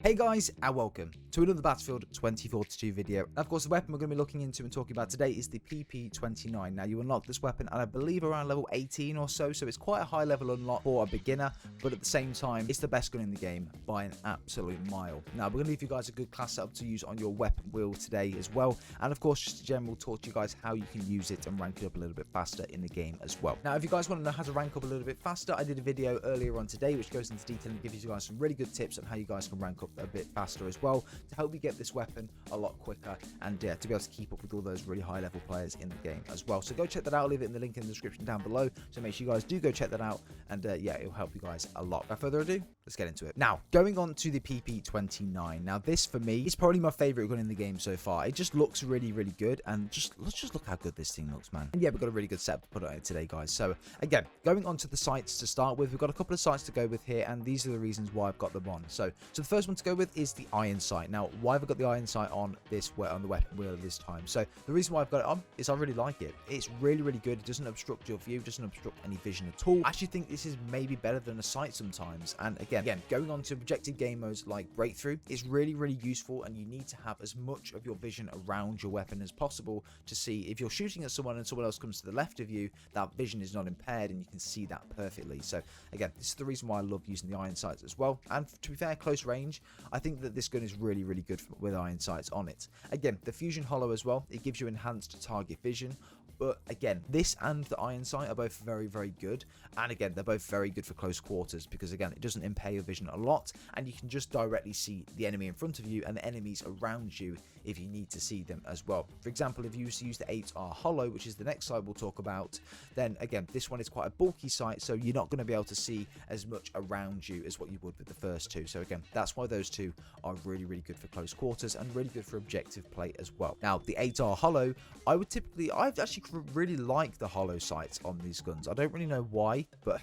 Hey guys, and welcome to another Battlefield 2042 video. And of course, the weapon we're going to be looking into and talking about today is the PP-29. Now, you unlock this weapon at, I believe, around level 18 or so it's quite a high level unlock for a beginner, but at the same time, it's the best gun in the game by an absolute mile. Now, we're going to leave you guys a good class setup to use on your weapon wheel today as well, and of course, just a general talk to you guys how you can use it and rank it up a little bit faster in the game as well. Now, if you guys want to know how to rank up a little bit faster, I did a video earlier on today which goes into detail and gives you guys some really good tips on how you guys can rank up a bit faster as well to help you get this weapon a lot quicker and to be able to keep up with all those really high level players in the game as well. So go check that out. I'll leave it in the link in the description down below, so make sure you guys do go check that out, and yeah, it'll help you guys a lot. Without further ado, let's get into it. Now, going on to the PP-29. Now, this for me is probably my favorite gun in the game so far. It just looks really good, and let's just look how good this thing looks, man. And yeah, we've got a really good setup to put on it today, guys. So again, going on to the sights to start with, we've got a couple of sights to go with here, and these are the reasons why I've got them on. So the first one to go with is the iron sight. Now, why have I got the iron sight on this on the weapon wheel this time? So the reason why I've got it on is I really like it. It's really good. It doesn't obstruct your view, doesn't obstruct any vision at all. I actually think this is maybe better than a sight sometimes. And again, going on to objective game modes like breakthrough is really useful, and you need to have as much of your vision around your weapon as possible to see if you're shooting at someone and someone else comes to the left of you, that vision is not impaired and you can see that perfectly. So again, this is the reason why I love using the iron sights as well. And to be fair, close range, I think that this gun is really good with iron sights on it. Again, the fusion hollow as well, it gives you enhanced target vision. But again, this and the iron sight are both very good, and again, they're both very good for close quarters because again, it doesn't impair your vision a lot, and you can just directly see the enemy in front of you and the enemies around you if you need to see them as well. For example, if you use the 8R hollow, which is the next sight we'll talk about, then again, this one is quite a bulky sight, so you're not going to be able to see as much around you as what you would with the first two. So again, that's why those two are really good for close quarters and really good for objective play as well. Now, the 8R hollow, I've actually really like the hollow sights on these guns. I don't really know why, but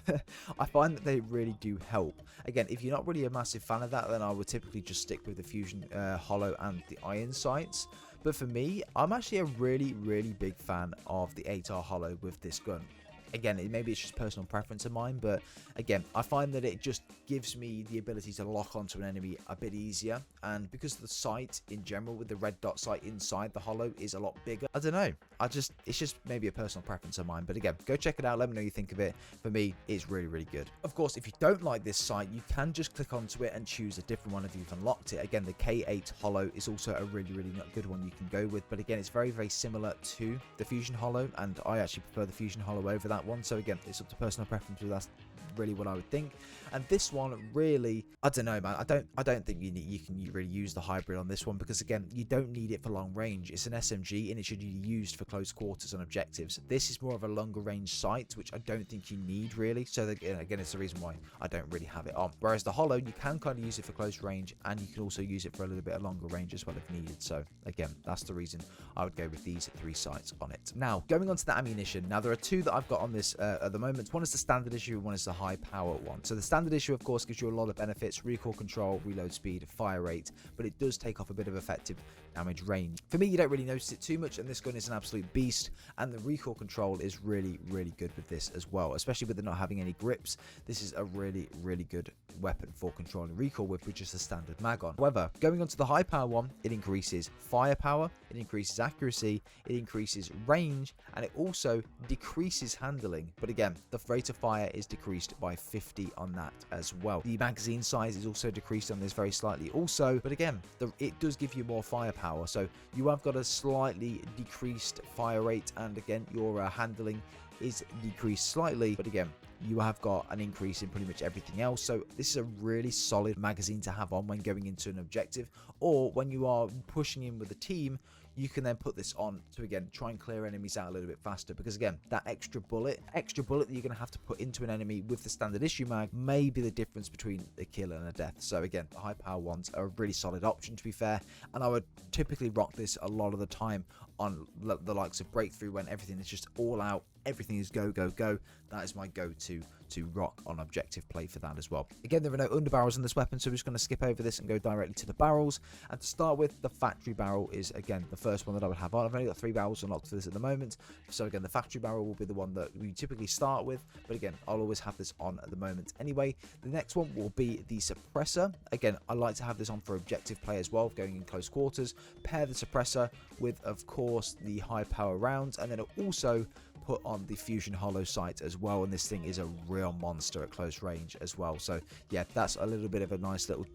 I find that they really do help. Again, if you're not really a massive fan of that, then I would typically just stick with the fusion hollow and the iron sights. But for me, I'm actually a really big fan of the 8R hollow with this gun. Again, maybe it's just personal preference of mine, but again, I find that it just gives me the ability to lock onto an enemy a bit easier, and because the sight in general with the red dot sight inside the hollow is a lot bigger, I don't know, it's just maybe a personal preference of mine. But again, go check it out, let me know what you think of it. For me, it's really good. Of course, if you don't like this sight, you can just click onto it and choose a different one if you've unlocked it. Again, the K8 hollow is also a really good one you can go with, but again, it's very similar to the fusion hollow, and I actually prefer the fusion hollow over that one. So again, it's up to personal preference, but that's really what I would think. And this one, really, I don't know, man. I don't think you can really use the hybrid on this one because again, you don't need it for long range. It's an SMG and it should be used for close quarters and objectives. This is more of a longer range sight, which I don't think you need really. So again, it's the reason why I don't really have it on. Whereas the hollow, you can kind of use it for close range, and you can also use it for a little bit of longer range as well if needed. So again, that's the reason I would go with these three sights on it. Now, going on to the ammunition. Now, there are two that I've got on this at the moment. One is the standard issue, and one is the high power one. So the standard issue, of course, gives you a lot of benefits: recoil control, reload speed, fire rate, but it does take off a bit of effective damage range. For me, you don't really notice it too much, and this gun is an absolute beast, and the recoil control is really good with this as well, especially with it not having any grips. This is a really good weapon for controlling recoil with just a standard mag on. However, going on to the high power one, it increases firepower, it increases accuracy, it increases range, and it also decreases handling. But again, the rate of fire is decreased by 50 on that as well. The magazine size is also decreased on this very slightly also, but again, it does give you more firepower, so you have got a slightly decreased fire rate, and again, your handling is decreased slightly, but again, you have got an increase in pretty much everything else. So this is a really solid magazine to have on when going into an objective, or when you are pushing in with a team. You can then put this on to again try and clear enemies out a little bit faster, because again, that extra bullet that you're going to have to put into an enemy with the standard issue mag may be the difference between a kill and a death. So again, the high power ones are a really solid option, to be fair, and I would typically rock this a lot of the time on the likes of breakthrough, when everything is just all out everything is go, go, go, that is my go-to to rock on objective play for that as well. Again, there are no underbarrels in this weapon, so we're just going to skip over this and go directly to the barrels. And to start with, the factory barrel is, again, the first one that I would have on. I've only got 3 barrels unlocked for this at the moment, so again, the factory barrel will be the one that we typically start with, but again, I'll always have this on at the moment anyway. The next one will be the suppressor. Again, I like to have this on for objective play as well, going in close quarters. Pair the suppressor with, of course, the high power rounds, and then also put on the fusion hollow sight as well, and this thing is a real monster at close range as well. So yeah, that's a little bit of a nice little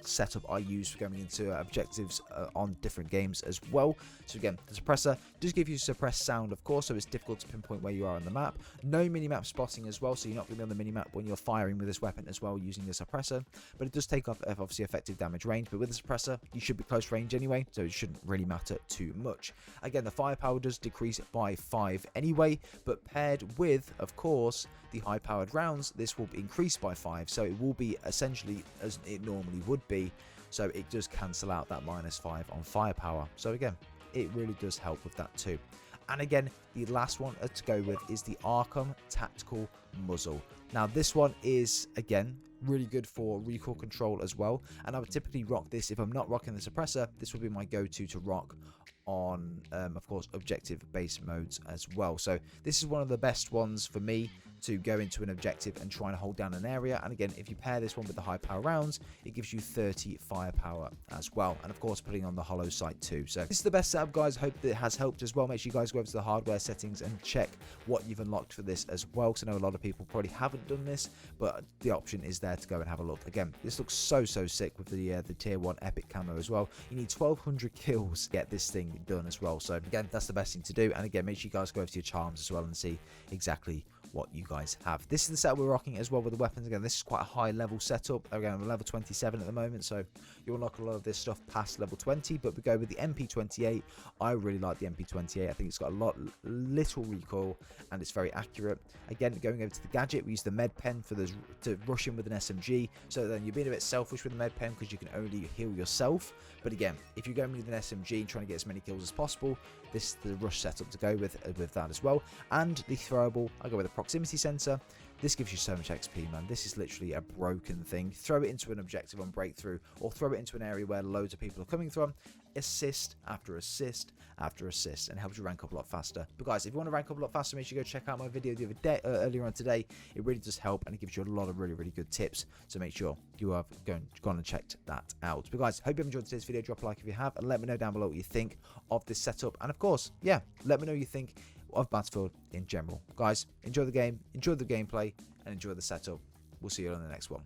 setup I use for going into objectives on different games as well. So again, the suppressor does give you suppressed sound, of course, so it's difficult to pinpoint where you are on the map. No mini-map spotting as well, so you're not going to be on the mini-map when you're firing with this weapon as well using the suppressor, but it does take off obviously effective damage range. But with the suppressor, you should be close range anyway, so it shouldn't really matter too much. Again, the firepower does decrease by 5 anyway, but paired with, of course, the high powered rounds, this will increase by 5, so it will be essentially as it normally would be, so it does cancel out that -5 on firepower. So again, it really does help with that too. And again, the last one to go with is the Arkham Tactical Muzzle. Now this one is, again, really good for recoil control as well, and I would typically rock this. If I'm not rocking the suppressor, this would be my go-to to rock on, of course, objective base modes as well. So this is one of the best ones for me to go into an objective and try and hold down an area. And again, if you pair this one with the high power rounds, it gives you 30 firepower as well, and of course putting on the hollow sight too. So this is the best setup, guys. Hope that it has helped as well. Make sure you guys go over to the hardware settings and check what you've unlocked for this as well, because I know a lot of people probably haven't done this, but the option is there to go and have a look. Again, this looks so sick with the tier 1 epic camo as well. You need 1200 kills to get this thing done as well, so again, that's the best thing to do. And again, make sure you guys go over to your charms as well and see exactly what you guys have. This is the setup we're rocking as well with the weapons. Again, this is quite a high level setup. Again, I'm level 27 at the moment, so you'll unlock a lot of this stuff past level 20, but we go with the MP28. I really like the MP28. I think it's got a little recoil and it's very accurate. Again, going over to the gadget, we use the med pen for the to rush in with an SMG, so then you're being a bit selfish with the med pen because you can only heal yourself. But again, if you're going with an SMG and trying to get as many kills as possible, this is the rush setup to go with that as well. And the throwable, I go with a proximity sensor. This gives you so much XP, man. This is literally a broken thing. Throw it into an objective on breakthrough, or throw it into an area where loads of people are coming from. Assist after assist after assist, and helps you rank up a lot faster. But guys, if you want to rank up a lot faster, make sure you go check out my video the other day, earlier on today. It really does help, and it gives you a lot of really good tips. So make sure you have gone and checked that out. But guys, hope you have enjoyed today's video. Drop a like if you have, and let me know down below what you think of this setup. And of course, yeah, let me know what you think of Battlefield in general. Guys, enjoy the game, enjoy the gameplay, and enjoy the setup. We'll see you on the next one.